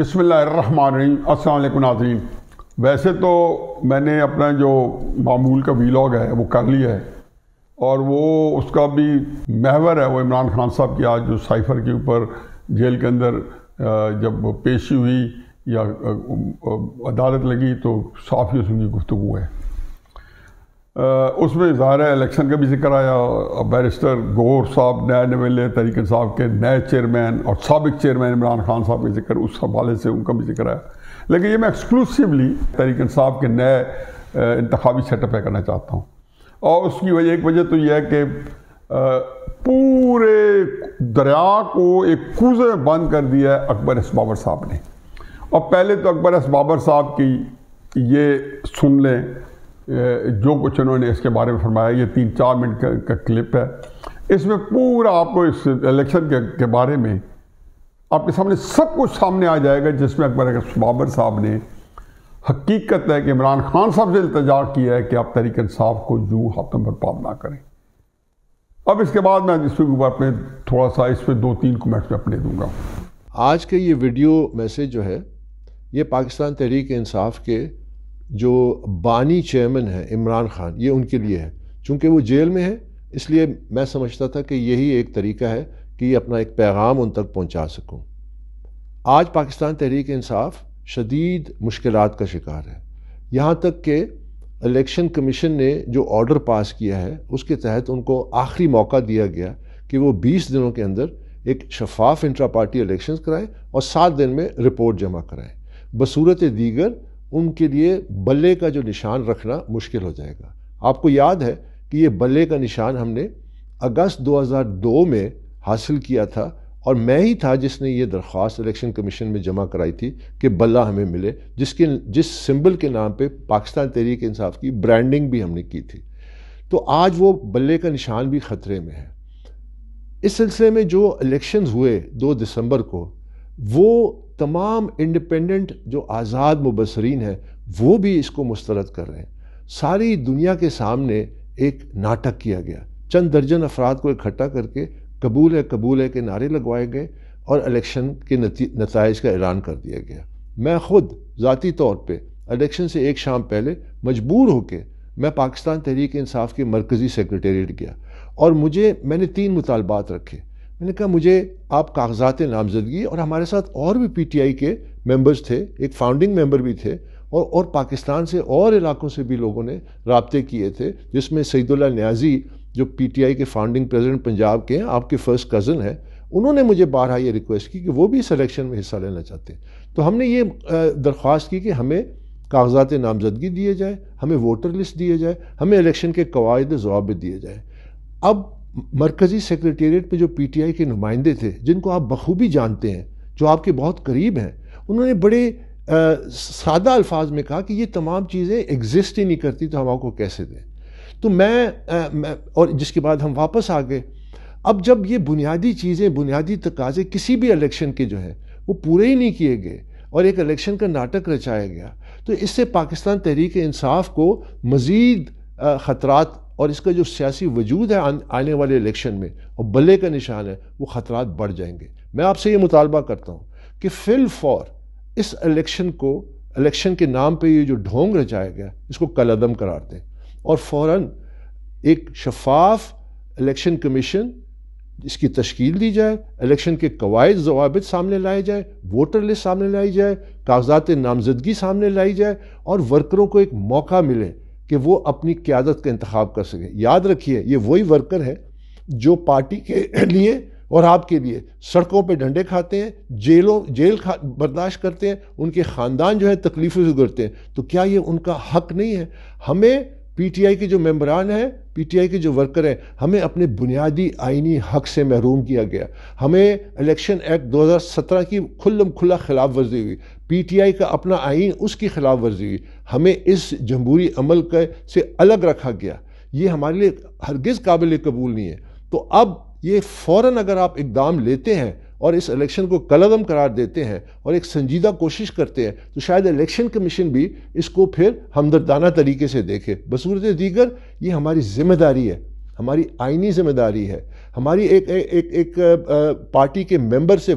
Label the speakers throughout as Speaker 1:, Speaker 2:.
Speaker 1: بسم اللہ الرحمن الرحیم۔ السلام علیکم ناظرین۔ ویسے تو میں نے اپنا جو معمول کا ویلاگ ہے وہ کر لیا ہے، اور وہ اس کا بھی محور ہے وہ عمران خان صاحب کی آج جو سائفر کے اوپر جیل کے اندر جب پیشی ہوئی یا عدالت لگی تو صحافیوں سے ان کی گفتگو ہے۔ اس میں ظاہر ہے الیکشن کا بھی ذکر آیا، بیرسٹر گور صاحب نئے نویلے تحریک انصاف کے نئے چیئرمین اور سابق چیئرمین عمران خان صاحب کا ذکر، اس حوالے سے ان کا بھی ذکر آیا، لیکن یہ میں ایکسکلوسیولی تحریک انصاف کے نئے انتخابی سیٹ اپ کرنا چاہتا ہوں۔ اور اس کی وجہ ایک وجہ تو یہ ہے کہ پورے دریا کو ایک کوزے میں بند کر دیا ہے اکبر ایس بابر صاحب نے۔ اور پہلے تو اکبر ایس بابر صاحب کی یہ سن لیں جو کچھ انہوں نے اس کے بارے میں فرمایا، یہ 3-4 منٹ کا کلپ ہے۔ اس میں پورا آپ کو اس الیکشن کے بارے میں آپ کے سامنے سب کچھ سامنے آ جائے گا، جس میں اکبر ایس بابر صاحب نے حقیقت ہے کہ عمران خان صاحب سے التجا کیا ہے کہ آپ تحریک انصاف کو یوں ہاتھوں پر پاب نہ کریں۔ اب اس کے بعد میں اس کے اوپر اپنے تھوڑا سا اس پہ 2-3 کمنٹس میں اپنے دوں گا۔
Speaker 2: آج کے یہ ویڈیو میسیج جو ہے یہ پاکستان تحریک انصاف کے جو بانی چیئرمین ہیں عمران خان، یہ ان کے لیے ہے۔ چونکہ وہ جیل میں ہے اس لیے میں سمجھتا تھا کہ یہی ایک طریقہ ہے کہ یہ اپنا ایک پیغام ان تک پہنچا سکوں۔ آج پاکستان تحریک انصاف شدید مشکلات کا شکار ہے، یہاں تک کہ الیکشن کمیشن نے جو آرڈر پاس کیا ہے اس کے تحت ان کو آخری موقع دیا گیا کہ وہ 20 دنوں کے اندر ایک شفاف انٹرا پارٹی الیکشنز کرائیں اور 7 دن میں رپورٹ جمع کرائیں۔ بصورت دیگر ان کے لیے بلے کا جو نشان رکھنا مشکل ہو جائے گا۔ آپ کو یاد ہے کہ یہ بلے کا نشان ہم نے اگست 2002 میں حاصل کیا تھا، اور میں ہی تھا جس نے یہ درخواست الیکشن کمیشن میں جمع کرائی تھی کہ بلہ ہمیں ملے، جس سمبل کے نام پہ پاکستان تحریک انصاف کی برانڈنگ بھی ہم نے کی تھی۔ تو آج وہ بلے کا نشان بھی خطرے میں ہے۔ اس سلسلے میں جو الیکشنز ہوئے 2 دسمبر کو، وہ تمام انڈیپینڈنٹ جو آزاد مبصرین ہیں وہ بھی اس کو مسترد کر رہے ہیں۔ ساری دنیا کے سامنے ایک ناٹک کیا گیا، چند درجن افراد کو اکٹھا کر کے قبول ہے کے نعرے لگوائے گئے اور الیکشن کے نتائج کا اعلان کر دیا گیا۔ میں خود ذاتی طور پہ الیکشن سے ایک شام پہلے مجبور ہو کے میں پاکستان تحریک انصاف کے مرکزی سیکریٹریٹ گیا، اور میں نے 3 مطالبات رکھے۔ میں نے کہا مجھے آپ کاغذات نامزدگی، اور ہمارے ساتھ اور بھی پی ٹی آئی کے ممبرز تھے، ایک فاؤنڈنگ ممبر بھی تھے، اور پاکستان سے اور علاقوں سے بھی لوگوں نے رابطے کیے تھے، جس میں سعید اللہ نیازی جو پی ٹی آئی کے فاؤنڈنگ پریزیڈنٹ پنجاب کے ہیں، آپ کے فرسٹ کزن ہیں، انہوں نے مجھے بارہا یہ ریکویسٹ کی کہ وہ بھی اس الیکشن میں حصہ لینا چاہتے ہیں۔ تو ہم نے یہ درخواست کی کہ ہمیں کاغذات نامزدگی دیے جائے، ہمیں ووٹر لسٹ دیے جائے، ہمیں الیکشن کے قواعد و ضوابط دیے جائے۔ اب مرکزی سیکریٹریٹ میں جو پی ٹی آئی کے نمائندے تھے، جن کو آپ بخوبی جانتے ہیں، جو آپ کے بہت قریب ہیں، انہوں نے بڑے سادہ الفاظ میں کہا کہ یہ تمام چیزیں ایگزسٹ ہی نہیں کرتی تو ہم آپ کو کیسے دیں۔ تو اور جس کے بعد ہم واپس آ گئے۔ اب جب یہ بنیادی چیزیں، بنیادی تقاضے کسی بھی الیکشن کے جو ہیں وہ پورے ہی نہیں کیے گئے اور ایک الیکشن کا ناٹک رچایا گیا، تو اس سے پاکستان تحریک انصاف کو مزید خطرات، اور اس کا جو سیاسی وجود ہے آنے والے الیکشن میں اور بلے کا نشان ہے، وہ خطرات بڑھ جائیں گے۔ میں آپ سے یہ مطالبہ کرتا ہوں کہ فی الفور اس الیکشن کے نام پہ یہ جو ڈھونگ رچایا گیا اس کو کالعدم قرار دیں، اور فوراً ایک شفاف الیکشن کمیشن اس کی تشکیل دی جائے، الیکشن کے قواعد ضوابط سامنے لائے جائے، ووٹر لسٹ سامنے لائی جائے، کاغذات نامزدگی سامنے لائی جائے، اور ورکروں کو ایک موقع ملے کہ وہ اپنی قیادت کا انتخاب کر سکیں۔ یاد رکھیے یہ وہی ورکر ہے جو پارٹی کے لیے اور آپ کے لیے سڑکوں پہ ڈنڈے کھاتے ہیں، جیل برداشت کرتے ہیں، ان کے خاندان جو ہے تکلیفوں سے گزرتے ہیں۔ تو کیا یہ ان کا حق نہیں ہے؟ ہمیں پی ٹی آئی کے جو ممبران ہیں، پی ٹی آئی کے جو ورکر ہیں، ہمیں اپنے بنیادی آئینی حق سے محروم کیا گیا۔ ہمیں الیکشن ایکٹ 2017 کی کھلا خلاف ورزی ہوئی، پی ٹی آئی کا اپنا آئین اس کی خلاف ورزی ہوئی، ہمیں اس جمہوری عمل سے الگ رکھا گیا۔ یہ ہمارے لیے ہرگز قابل قبول نہیں ہے۔ تو اب یہ فوراً اگر آپ اقدام لیتے ہیں اور اس الیکشن کو کالعدم قرار دیتے ہیں اور ایک سنجیدہ کوشش کرتے ہیں، تو شاید الیکشن کمیشن بھی اس کو پھر ہمدردانہ طریقے سے دیکھے۔ بصورت دیگر یہ ہماری ذمہ داری ہے، ہماری آئینی ذمہ داری ہے، ہماری ایک پارٹی کے ممبر سے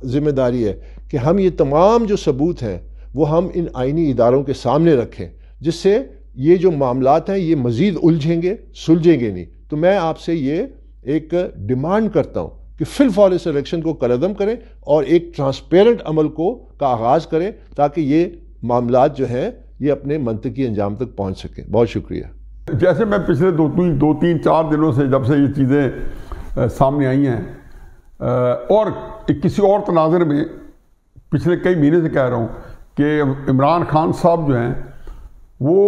Speaker 2: ذمہ داری ہے کہ ہم یہ تمام جو ثبوت ہیں وہ ہم ان آئینی اداروں کے سامنے رکھیں، جس سے یہ جو معاملات ہیں یہ مزید الجھیں گے، سلجھیں گے نہیں۔ تو میں آپ سے یہ ایک ڈیمانڈ کرتا ہوں کہ فی الفور اس الیکشن کو کالعدم کریں اور ایک ٹرانسپیرنٹ عمل کا آغاز کریں تاکہ یہ معاملات جو ہیں یہ اپنے منطقی انجام تک پہنچ سکیں۔ بہت شکریہ۔
Speaker 1: جیسے میں پچھلے دو تین چار دنوں سے جب سے یہ چیزیں سامنے آئی ہیں اور کسی اور تناظر میں پچھلے کئی مہینے سے کہہ رہا ہوں کہ عمران خان صاحب جو ہیں وہ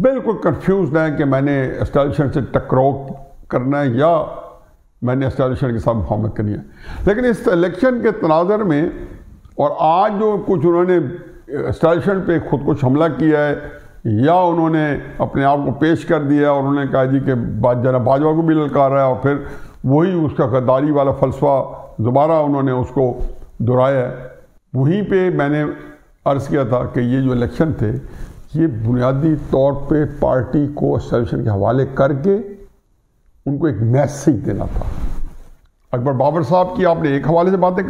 Speaker 1: بالکل کنفیوزڈ ہیں کہ میں نے اسٹیبلشمنٹ سے ٹکراؤ کرنا ہے یا میں نے اسٹیبلشمنٹ کے ساتھ مفاہمت کرنی ہے۔ لیکن اس الیکشن کے تناظر میں اور آج جو کچھ انہوں نے اسٹیبلشمنٹ پہ خود کچھ حملہ کیا ہے یا انہوں نے اپنے آپ کو پیش کر دیا اور انہوں نے کہا جی کہ جناب باجوہ کو بھی للکارا ہے اور پھر وہی اس کا غداری والا فلسفہ دوبارہ انہوں نے اس کو دہرایا ہے، وہیں پہ میں نے عرض کیا تھا کہ یہ جو الیکشن تھے یہ بنیادی طور پہ پارٹی کو اسٹیبلشمنٹ کے حوالے کر کے ان کو ایک میسیج دینا تھا۔ اکبر بابر صاحب کی آپ نے ایک حوالے سے باتیں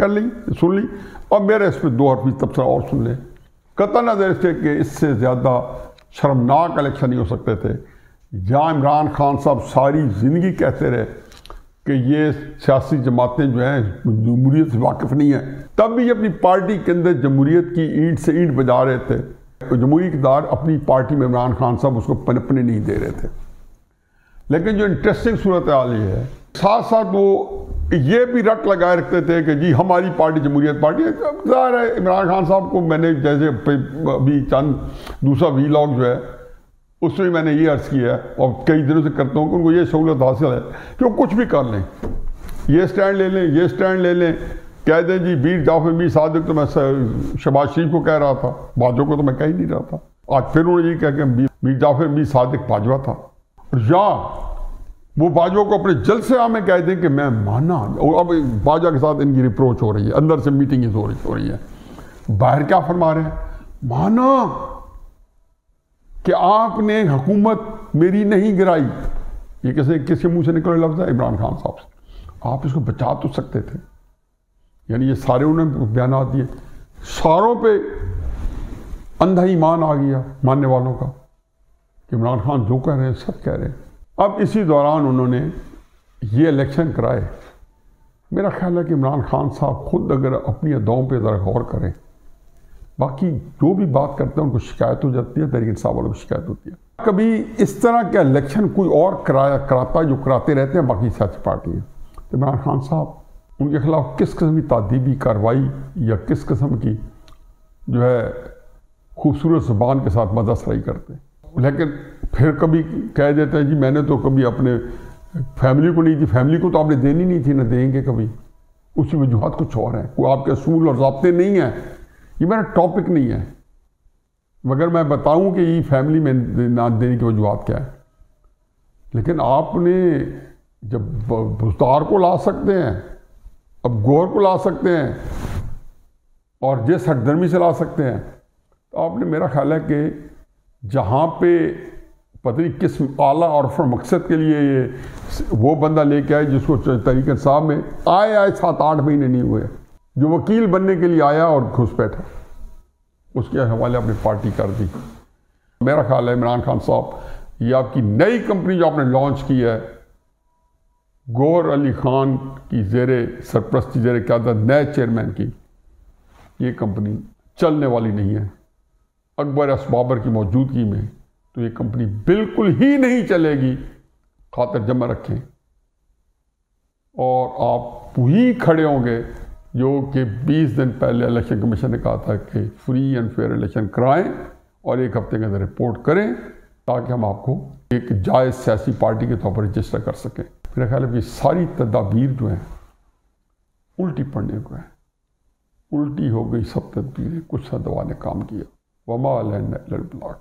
Speaker 1: سن لی اور میرے اس پہ 2 حرفی تبصرہ اور سن لیں۔ قطع نظر اس سے کہ اس سے زیادہ شرمناک الیکشن نہیں ہو سکتے تھے، جہاں عمران خان صاحب ساری زندگی کہتے رہے کہ یہ سیاسی جماعتیں جو ہیں جمہوریت سے واقف نہیں ہیں، تب بھی اپنی پارٹی کے اندر جمہوریت کی اینٹ سے اینٹ بجا رہے تھے۔ جمہوری اقتدار اپنی پارٹی میں عمران خان صاحب اس کو پنپنے نہیں دے رہے تھے۔ لیکن جو انٹرسٹنگ صورتحال یہ ہے، ساتھ ساتھ وہ یہ بھی رٹ لگائے رکھتے تھے کہ جی ہماری پارٹی جمہوریت پارٹی ہے۔ ظاہر ہے عمران خان صاحب کو میں نے جیسے ابھی چند دوسرا ویلاگ جو ہے اس میں نے یہ عرض کیا ہے اور کئی دنوں سے کرتا ہوں کہ ان کو یہ سہولت حاصل ہے کہ وہ کچھ بھی کر لیں، یہ سٹینڈ لے لیں، یہ سٹینڈ لے لیں، کہہ دیں جی میر جعفر میر صادق تو میں شہباز شریف کو کہہ رہا تھا، باجوہ کو تو میں کہہ ہی نہیں رہا تھا۔ آج پھر انہوں نے یہ کہا کہ میر جعفر میر صادق باجوہ تھا، یا وہ باجوہ کو اپنے جلسے میں کہہ دیں کہ میں مانا، اور اب باجوہ کے ساتھ ان کی ریپروچ ہو رہی ہے، اندر سے میٹنگ ہو رہی ہے، باہر کیا فرما رہے ہیں؟ مانا کہ آپ نے حکومت میری نہیں گرائی۔ یہ کس کے منہ سے نکلے لفظ ہے؟ عمران خان صاحب سے۔ آپ اس کو بچا تو سکتے تھے۔ یعنی یہ سارے انہوں نے بیانات دیے، ساروں پہ اندھا ایمان آ گیا ماننے والوں کا کہ عمران خان جو کہہ رہے ہیں سب کہہ رہے ہیں۔ اب اسی دوران انہوں نے یہ الیکشن کرائے۔ میرا خیال ہے کہ عمران خان صاحب خود اگر اپنی اداؤں پہ ذرا غور کریں، باقی جو بھی بات کرتے ہیں ان کو شکایت ہو جاتی ہے، تحریک انصاف والوں کو شکایت ہوتی ہے۔ کبھی اس طرح کا الیکشن کوئی اور کراتا جو کراتے رہتے ہیں باقی سیاسی پارٹی ہیں۔ تو عمران خان صاحب ان کے خلاف کس قسم کی تعدیبی کارروائی یا کس قسم کی جو ہے خوبصورت زبان کے ساتھ مدح سرائی کرتے ہیں، لیکن پھر کبھی کہہ دیتے ہیں جی میں نے تو کبھی اپنے فیملی کو نہیں دی، فیملی کو تو آپ نے دینی نہیں تھی، نہ دیں گے کبھی۔ اس کی وجوہات کچھ اور ہیں، کوئی آپ کے اصول اور ضابطے نہیں ہیں، یہ میرا ٹاپک نہیں ہے، مگر میں بتاؤں کہ یہ فیملی میں نہ دینے کی وجوہات کیا ہے۔ لیکن آپ نے جب بزدار کو لا سکتے ہیں، اب گور کو لا سکتے ہیں اور جس ہٹ درمی سے لا سکتے ہیں، تو آپ نے میرا خیال ہے کہ جہاں پہ پتہ نہیں کس اعلیٰ اور مقصد کے لیے یہ وہ بندہ لے کے آئے جس کو تحریک انصاف میں آئے 7-8 مہینے نہیں ہوئے، جو وکیل بننے کے لیے آیا اور گھس بیٹھا، اس کے حوالے اپنی پارٹی کر دی۔ میرا خیال ہے عمران خان صاحب یہ آپ کی نئی کمپنی جو آپ نے لانچ کی ہے، گور علی خان کی زیر سرپرستی زیر قیادت نئے چیئرمین کی، یہ کمپنی چلنے والی نہیں ہے۔ اکبر بابر کی موجودگی میں تو یہ کمپنی بالکل ہی نہیں چلے گی، خاطر جمع رکھیں۔ اور آپ وہی کھڑے ہوں گے جو کہ 20 دن پہلے الیکشن کمیشن نے کہا تھا کہ فری اینڈ فیئر الیکشن کرائیں اور 1 ہفتے کے اندر رپورٹ کریں تاکہ ہم آپ کو ایک جائز سیاسی پارٹی کے طور پر رجسٹر کر سکیں۔ میرا خیال ہے کہ ساری تدابیر جو ہیں الٹی پڑنے کو ہیں، الٹی ہو گئی سب تدبیریں، کچھ دوا نے کام کیا۔ وما علینا الا البلاغ۔